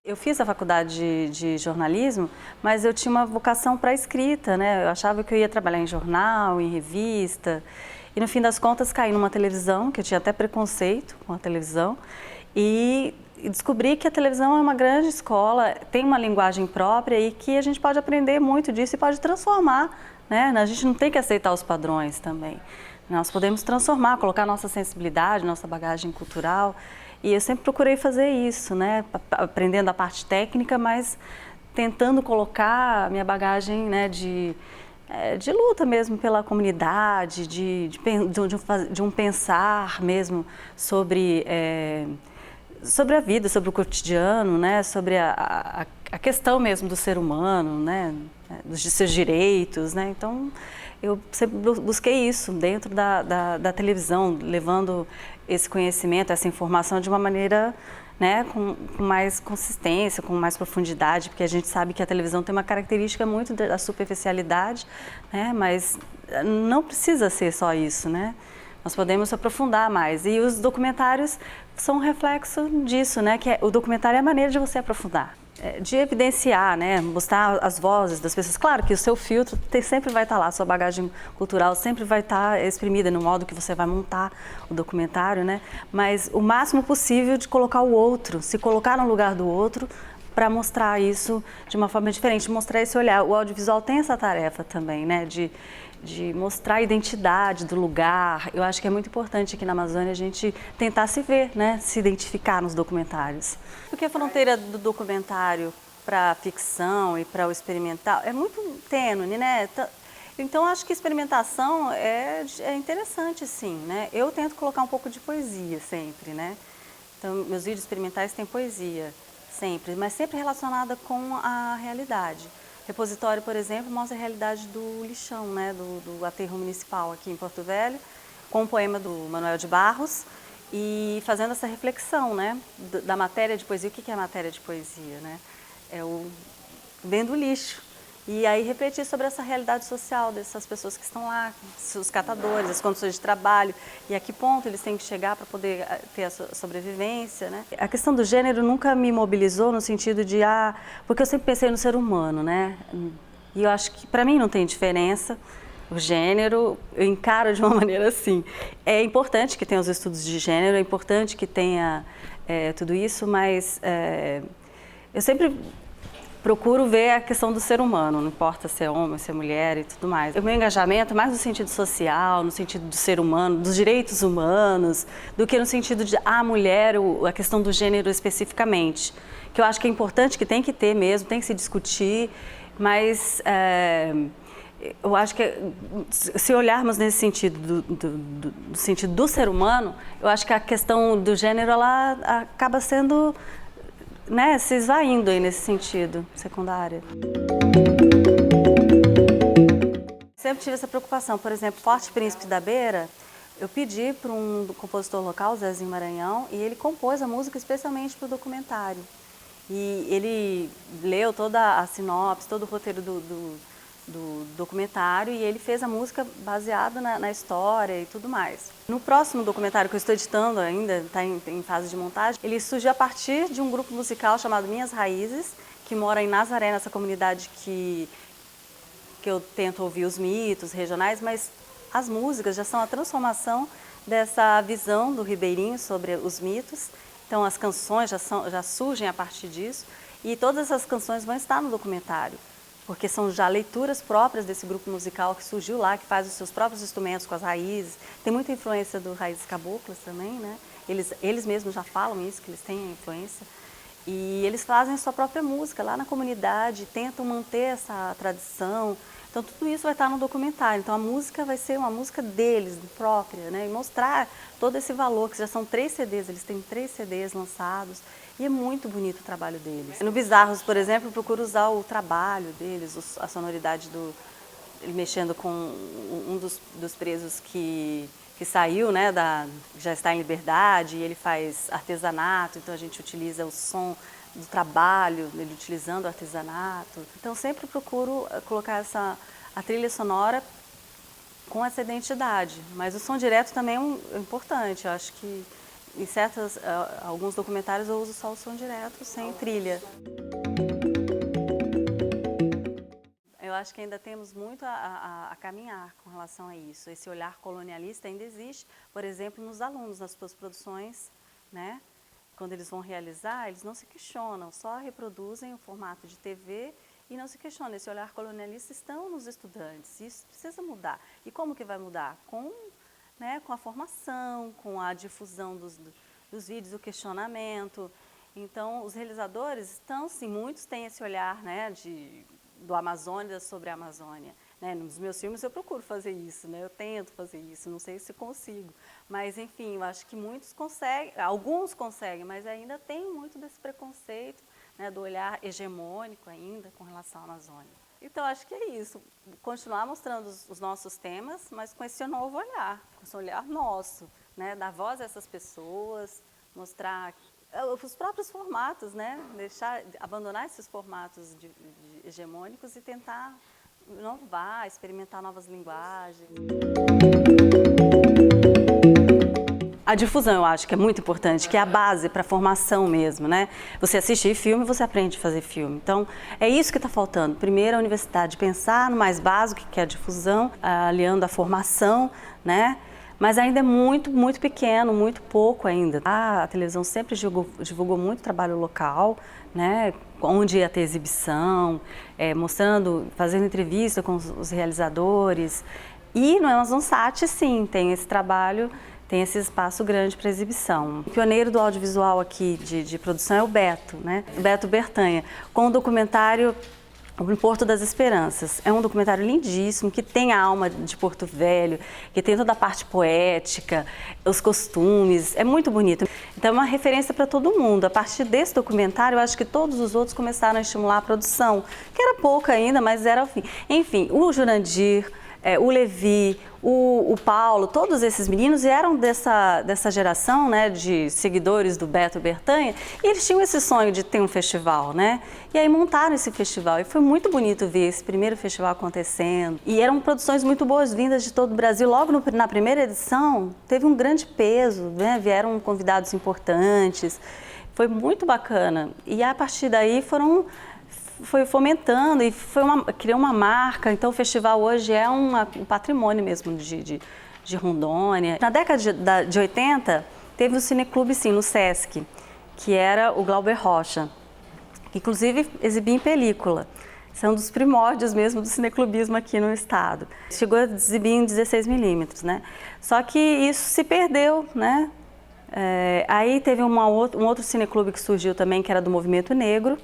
Eu fiz a faculdade de jornalismo, mas eu tinha uma vocação para a escrita, né? Eu achava que eu ia trabalhar em jornal, em revista, e no fim das contas caí numa televisão, que eu tinha até preconceito com a televisão, e descobri que a televisão é uma grande escola, tem uma linguagem própria e que a gente pode aprender muito disso e pode transformar, né? A gente não tem que aceitar os padrões também. Nós podemos transformar, colocar nossa sensibilidade, nossa bagagem cultural. E eu sempre procurei fazer isso, né? Aprendendo a parte técnica, mas tentando colocar a minha bagagem, né, de luta mesmo pela comunidade, de um pensar mesmo sobre a vida, sobre o cotidiano, né? Sobre a questão mesmo do ser humano, né? Dos seus direitos, né? Então, eu sempre busquei isso dentro da televisão, levando esse conhecimento, essa informação de uma maneira, né, com mais consistência, com mais profundidade, porque a gente sabe que a televisão tem uma característica muito da superficialidade, né? Mas não precisa ser só isso, né? Nós podemos aprofundar mais. E os documentários são um reflexo disso, né? Que o documentário é a maneira de você aprofundar, de evidenciar, né? Mostrar as vozes das pessoas. Claro que o seu filtro sempre vai estar lá, a sua bagagem cultural sempre vai estar exprimida no modo que você vai montar o documentário, né? Mas o máximo possível de colocar o outro, se colocar no lugar do outro, para mostrar isso de uma forma diferente, mostrar esse olhar. O audiovisual tem essa tarefa também, né? De mostrar a identidade do lugar. Eu acho que é muito importante aqui na Amazônia a gente tentar se ver, né? Se identificar nos documentários. Porque a fronteira do documentário para a ficção e para o experimental é muito tênue, né? Então acho que experimentação é interessante, sim, né? Eu tento colocar um pouco de poesia sempre, né? Então meus vídeos experimentais têm poesia sempre, mas sempre relacionada com a realidade. Repositório, por exemplo, mostra a realidade do lixão, né, do aterro municipal aqui em Porto Velho, com um poema do Manuel de Barros e fazendo essa reflexão, né, da matéria de poesia. O que é a matéria de poesia, né? É o vendo o lixo. E aí refletir sobre essa realidade social dessas pessoas que estão lá, os catadores, as condições de trabalho e a que ponto eles têm que chegar para poder ter a sobrevivência, né? A questão do gênero nunca me mobilizou no sentido de, porque eu sempre pensei no ser humano, né? E eu acho que para mim não tem diferença. O gênero, eu encaro de uma maneira assim. É importante que tenha os estudos de gênero, é importante que tenha tudo isso, mas eu sempre procuro ver a questão do ser humano, não importa se é homem, se é mulher e tudo mais. O meu engajamento é mais no sentido social, no sentido do ser humano, dos direitos humanos, do que no sentido de a mulher, a questão do gênero especificamente. Que eu acho que é importante, que tem que ter mesmo, tem que se discutir, mas eu acho que se olharmos nesse sentido, do sentido do ser humano, eu acho que a questão do gênero, ela acaba sendo, né, se esvaindo aí nesse sentido, secundária. Sempre tive essa preocupação. Por exemplo, Forte Príncipe da Beira, eu pedi para um compositor local, Zezinho Maranhão, e ele compôs a música especialmente para o documentário. E ele leu toda a sinopse, todo o roteiro do documentário, e ele fez a música baseada na história e tudo mais. No próximo documentário que eu estou editando ainda, está em fase de montagem, ele surgiu a partir de um grupo musical chamado Minhas Raízes, que mora em Nazaré, nessa comunidade que eu tento ouvir os mitos regionais, mas as músicas já são a transformação dessa visão do ribeirinho sobre os mitos. Então as canções já surgem a partir disso, e todas essas canções vão estar no documentário, porque são já leituras próprias desse grupo musical que surgiu lá, que faz os seus próprios instrumentos com as raízes. Tem muita influência do Raízes Caboclas também, né? Eles mesmos já falam isso, que eles têm a influência. E eles fazem a sua própria música lá na comunidade, tentam manter essa tradição. Então tudo isso vai estar no documentário. Então a música vai ser uma música deles, própria, né? E mostrar todo esse valor, que já são 3 CDs, eles têm 3 CDs lançados. E é muito bonito o trabalho deles. No Bizarros, por exemplo, eu procuro usar o trabalho deles, a sonoridade ele mexendo com um dos presos que saiu, né, já está em liberdade, e ele faz artesanato, então a gente utiliza o som do trabalho, ele utilizando o artesanato. Então sempre procuro colocar a trilha sonora com essa identidade. Mas o som direto também é importante. Eu acho que em alguns documentários eu uso só o som direto, sem trilha. Eu acho que ainda temos muito a caminhar com relação a isso. Esse olhar colonialista ainda existe, por exemplo, nos alunos, nas suas produções, né? Quando eles vão realizar, eles não se questionam, só reproduzem o formato de TV e não se questionam. Esse olhar colonialista estão nos estudantes, isso precisa mudar. E como que vai mudar? Com a formação, com a difusão dos vídeos, o questionamento. Então, os realizadores estão, sim, muitos têm esse olhar, né, do Amazônia sobre a Amazônia. Né? Nos meus filmes eu procuro fazer isso, né? Eu tento fazer isso, não sei se consigo. Mas, enfim, eu acho que muitos conseguem, alguns conseguem, mas ainda tem muito desse preconceito, né, do olhar hegemônico ainda com relação à Amazônia. Então, acho que é isso, continuar mostrando os nossos temas, mas com esse novo olhar, com esse olhar nosso, né? Dar voz a essas pessoas, mostrar os próprios formatos, né? Abandonar esses formatos hegemônicos e tentar inovar, experimentar novas linguagens. A difusão eu acho que é muito importante, que é a base para a formação mesmo, né? Você assistir filme, você aprende a fazer filme. Então, é isso que está faltando. Primeiro, a universidade pensar no mais básico, que é a difusão, aliando a formação, né? Mas ainda é muito, muito pequeno, muito pouco ainda. A televisão sempre divulgou muito trabalho local, né? Onde ia ter exibição, mostrando, fazendo entrevista com os realizadores. E no Amazonsat, sim, tem esse trabalho, tem esse espaço grande para exibição. O pioneiro do audiovisual aqui de produção é o Beto, né? Beto Bertanha, com o documentário O Porto das Esperanças. É um documentário lindíssimo, que tem a alma de Porto Velho, que tem toda a parte poética, os costumes, é muito bonito. Então é uma referência para todo mundo. A partir desse documentário, eu acho que todos os outros começaram a estimular a produção, que era pouca ainda, mas era o fim. Enfim, o Jurandir, o Levi, o Paulo, todos esses meninos eram dessa geração, né, de seguidores do Beto Bertanha, e eles tinham esse sonho de ter um festival, né? E aí montaram esse festival e foi muito bonito ver esse primeiro festival acontecendo. E eram produções muito boas-vindas de todo o Brasil. Logo na primeira edição teve um grande peso, né? Vieram convidados importantes, foi muito bacana. E a partir daí foi fomentando e criou uma marca. Então o festival hoje é um patrimônio mesmo de Rondônia. Na década de 80, teve um cineclube, sim, no Sesc, que era o Glauber Rocha, que inclusive exibia em película. São dos primórdios mesmo do cineclubismo aqui no estado. Chegou a exibir em 16mm, né? Só que isso se perdeu, né? Aí teve um outro cineclube que surgiu também, que era do movimento negro,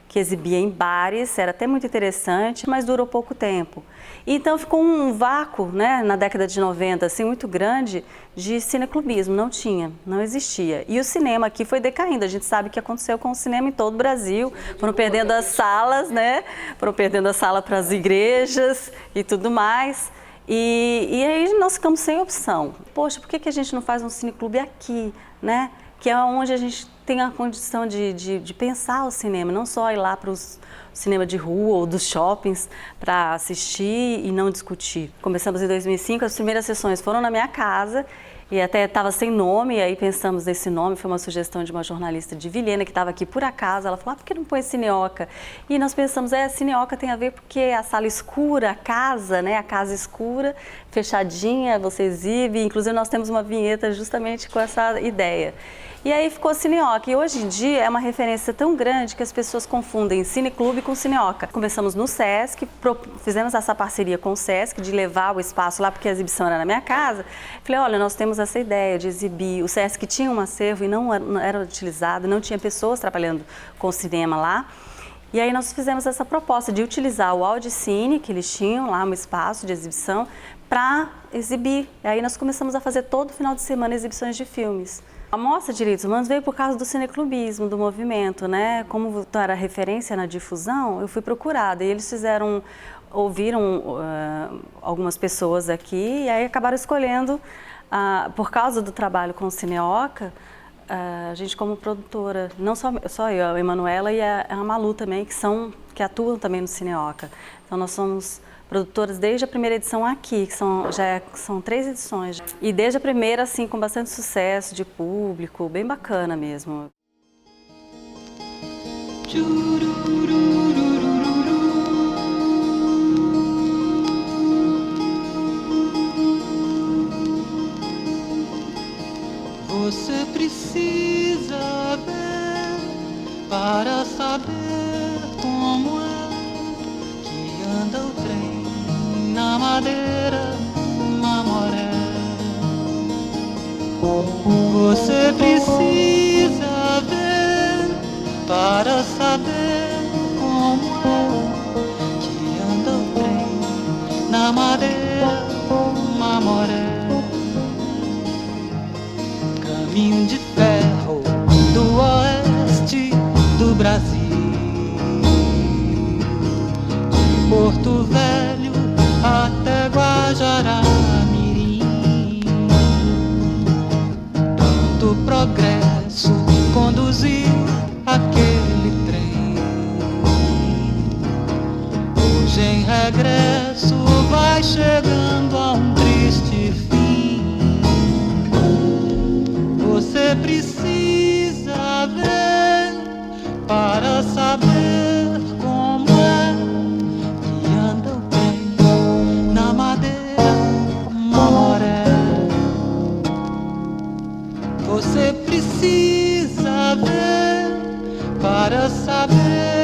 que exibia em bares, era até muito interessante, mas durou pouco tempo. Então ficou um vácuo, né, na década de 90, assim, muito grande de cineclubismo, não existia. E o cinema aqui foi decaindo, a gente sabe o que aconteceu com o cinema em todo o Brasil, foram perdendo as salas, né, foram perdendo a sala para as igrejas e tudo mais. E aí nós ficamos sem opção. Poxa, por que a gente não faz um cineclube aqui, né? Que é onde a gente tem a condição de pensar o cinema, não só ir lá para o cinema de rua ou dos shoppings para assistir e não discutir. Começamos em 2005, as primeiras sessões foram na minha casa e até estava sem nome, e aí pensamos nesse nome, foi uma sugestão de uma jornalista de Vilhena que estava aqui por acaso, ela falou, por que não põe Cineoca? E nós pensamos, a Cineoca tem a ver porque a sala escura, a casa, né, a casa escura, fechadinha, você exibe, inclusive nós temos uma vinheta justamente com essa ideia. E aí ficou Cineoca, e hoje em dia é uma referência tão grande que as pessoas confundem cineclube com Cineoca. Começamos no Sesc, fizemos essa parceria com o Sesc de levar o espaço lá, porque a exibição era na minha casa. Falei, olha, nós temos essa ideia de exibir. O Sesc tinha um acervo e não era utilizado, não tinha pessoas trabalhando com cinema lá. E aí nós fizemos essa proposta de utilizar o Audicine, que eles tinham lá um espaço de exibição, para exibir. E aí nós começamos a fazer todo final de semana exibições de filmes. A Mostra de Direitos Humanos veio por causa do cineclubismo, do movimento, né? Como era referência na difusão, eu fui procurada e eles ouviram algumas pessoas aqui e aí acabaram escolhendo, por causa do trabalho com o Cineoca, a gente como produtora, não só eu, a Emanuela e a Malu também, que são que atuam também no Cineoca. Então nós somos produtoras desde a primeira edição aqui, que são 3 edições. E desde a primeira, assim, com bastante sucesso de público, bem bacana mesmo. Você precisa ver para saber como é que anda o trem na madeira Mamoré. Você precisa ver para saber como é que anda o trem na madeira Mamoré. Caminho de ferro do oeste do Brasil, de Porto Velho até Guajará-Mirim. Tanto progresso conduziu aquele trem. Hoje em regresso vai chegando a um triste fim. Você precisa ver para saber como é que anda o trem na madeira Mamoré. Você precisa ver para saber